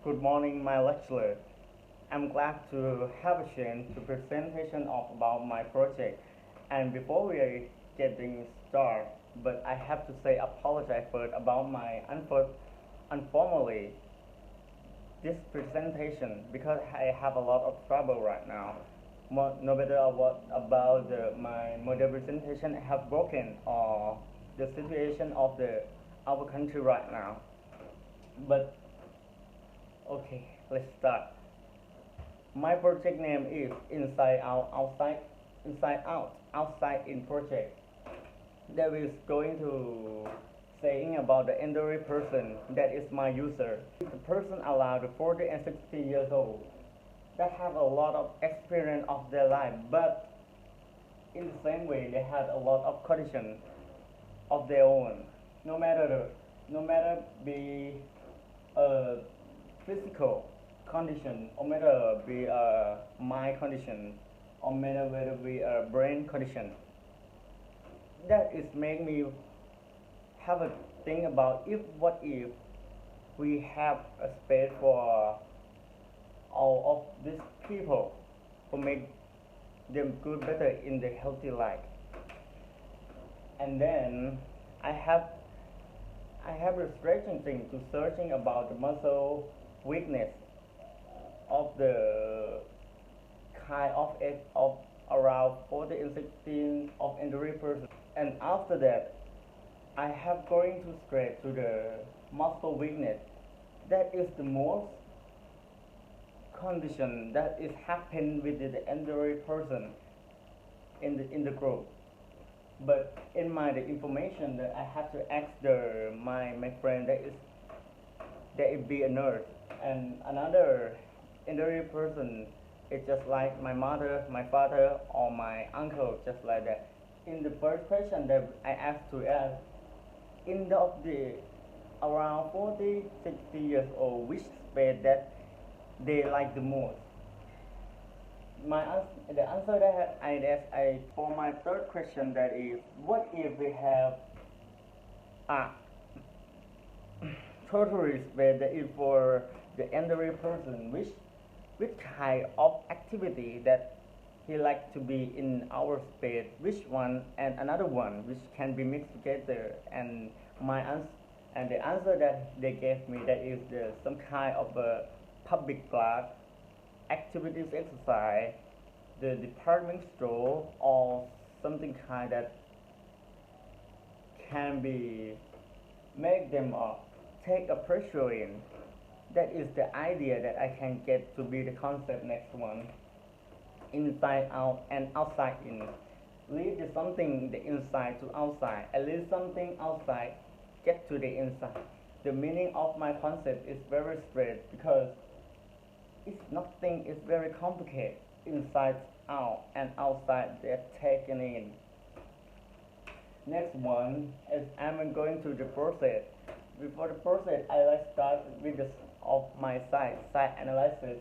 Good morning, my lecturer. I'm glad to have a chance to presentation of about my project. And before we getting started, but I have to say apologize first about my unformally this presentation because I have a lot of trouble right now. No matter what about my model presentation have broken or the situation of the our country right now. But okay, let's start. My project name is Inside Out, Outside, Inside Out, Outside in project. That is going to saying about the elderly person that is my user. The person allowed 40 and 60 years old that have a lot of experience of their life, but in the same way they had a lot of condition of their own. No matter be a physical condition, or matter be a mind condition, or matter whether be a brain condition. That is make me have a think about if what if we have a space for all of these people to make them good better in the healthy life. And then I have I have a stretching thing to searching about the muscle weakness of the kind of age of around 40 and 16 of elderly person. And after that, I have going to straight to the muscle weakness. That is the most condition that is happen with the elderly person in the group. But in my the information that I have to ask my friend that it be a nurse and another elderly person. It's just like my mother, my father, or my uncle, just like that. In the first question that I asked to ask, in the around 40, 60 years old, which space that they like the most? The answer that I asked for my third question that is, what if we have a totally space that is for the elderly person, which kind of activity that he like to be in our space, which one and another one which can be mixed together. And my answer and the answer that they gave me that is some kind of a public class activities exercise, the department store, or something kind that can be make them take a pressure in. That is the idea that I can get to be the concept next one. Inside out and outside in. Lead the something the inside to outside, and lead something outside get to the inside. The meaning of my concept is very straight because it's nothing is very complicated. Inside out and outside they're taken in. Next one is I'm going to the process. Before the process, I like start with the of my site analysis.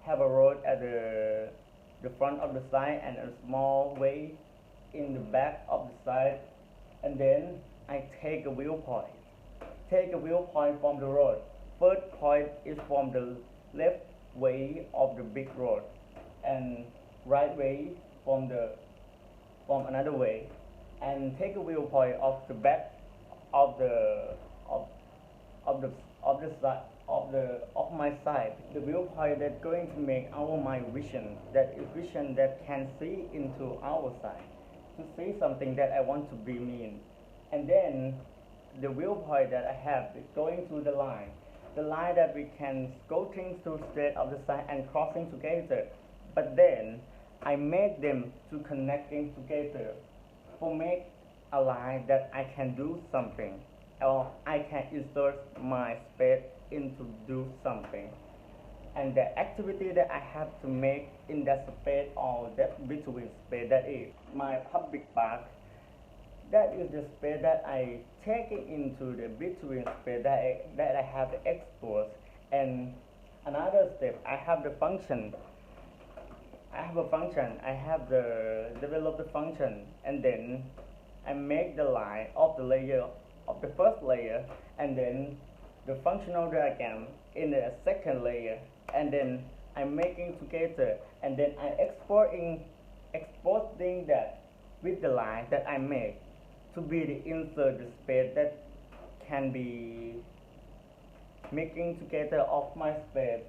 Have a road at the front of the site and a small way in the back of the site, and then I take a viewpoint. Take a viewpoint from the road. First point is from the left way of the big road, and right way from another way, and take a viewpoint of the back of the of the of the side of my side. The viewpoint that going to make our mind vision, that is vision that can see into our side, to see something that I want to be mean. And then the viewpoint that I have is going to the line that we can go things to straight of the side and crossing together. But then I make them to connecting together for make a line that I can do something, or I can insert my space into do something. And the activity that I have to make in that space or that between space, that is my public park. That is the space that I take it into the between space that I have the export. And another step, I have the function. I have a function. I have the develop the function, and then I make the line of the layer of the first layer, and then the functional diagram in the second layer, and then I'm making together, and then I exporting that with the line that I make to be the insert the space that can be making together of my space.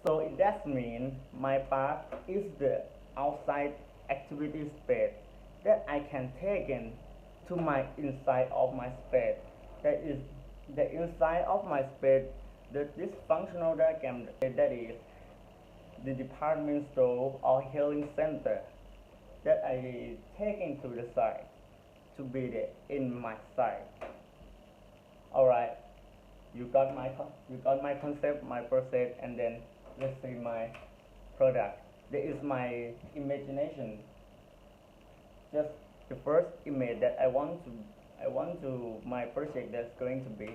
So it does mean my part is the outside activity space that I can take in to my inside of my space. That is the inside of my space. This functional diagram, that is the department store or healing center that I take into the site to be the in my site. Alright, you got my concept, my process, and then let's see my product. This is my imagination. Just the first image that I want to my project that's going to be,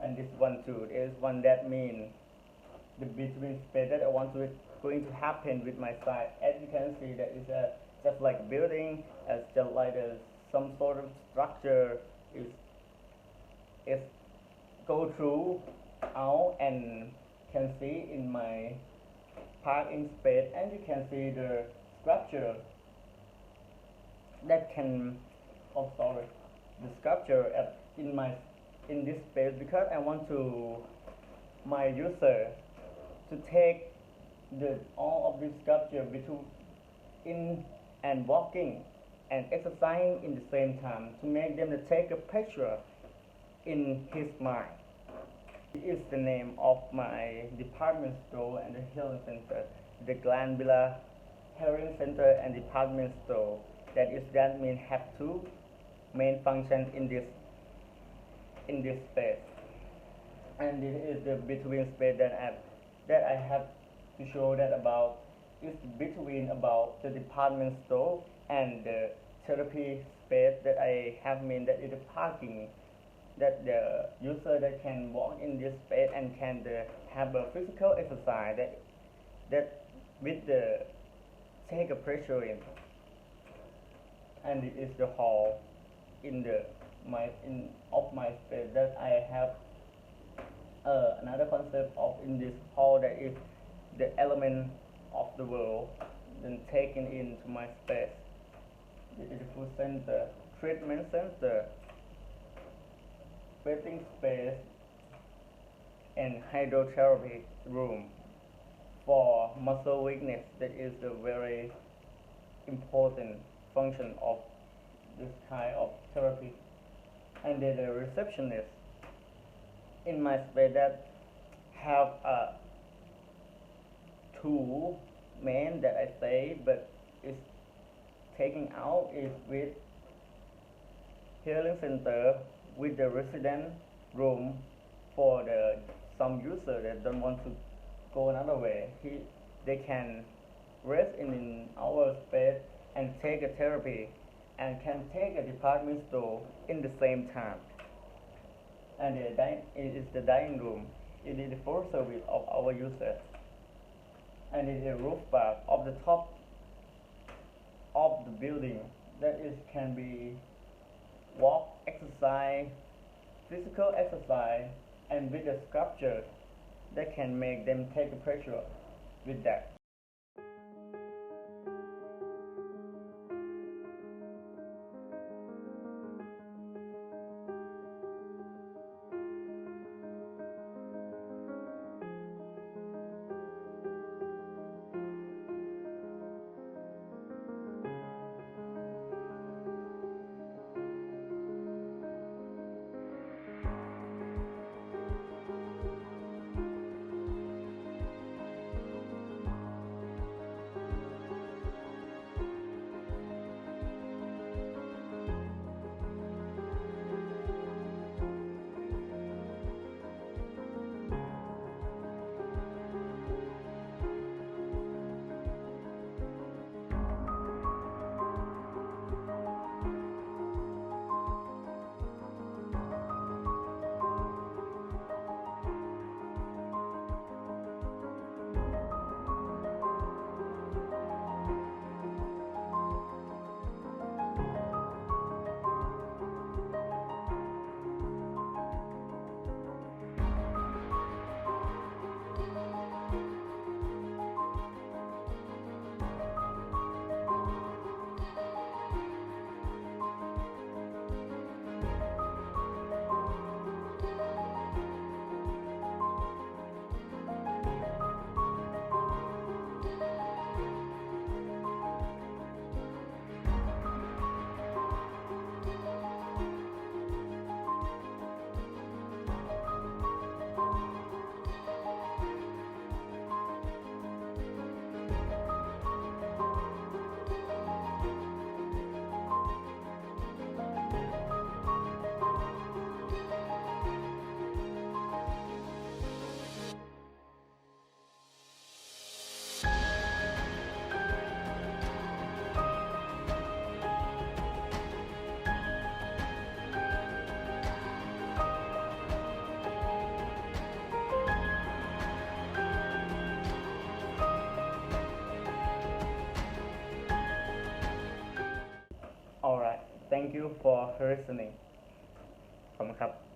and this one too is one that means the between space that I want to going to happen with my site. As you can see, that is just like a building, as just like some sort of structure is go through out and can see in my parking space, and you can see the structure that can the sculpture in this space, because I want to my user to take all of this sculpture between in and walking and exercising in the same time, to make them to take a picture in his mind. It is the name of my department store and the healing center, the Glanbilla Healing Center and Department Store. That means have two main functions in this space, and this is the between space that I have to show that about is between about the department store and the therapy space that I have mean that is the parking, that the user that can walk in this space and can have a physical exercise that with the take a pressure in, and it is the hall in of my space that I have another concept of in this hall, that is the element of the world then taken into my space. This is the food center, treatment center, waiting space, and hydrotherapy room for muscle weakness. That is the very important function of this kind of therapy. And then the receptionist in my space that have two men that I say, but it's taking out is with healing center with the resident room for some user that don't want to go another way. They can rest in our space and take a therapy, and can take a department store in the same time. And it is the dining room. It is the full service of our users, and it is a roof bar of the top of the building that is can be walk, exercise, physical exercise, and with the sculpture that can make them take a pressure with that. for listening ขอบคุณครับ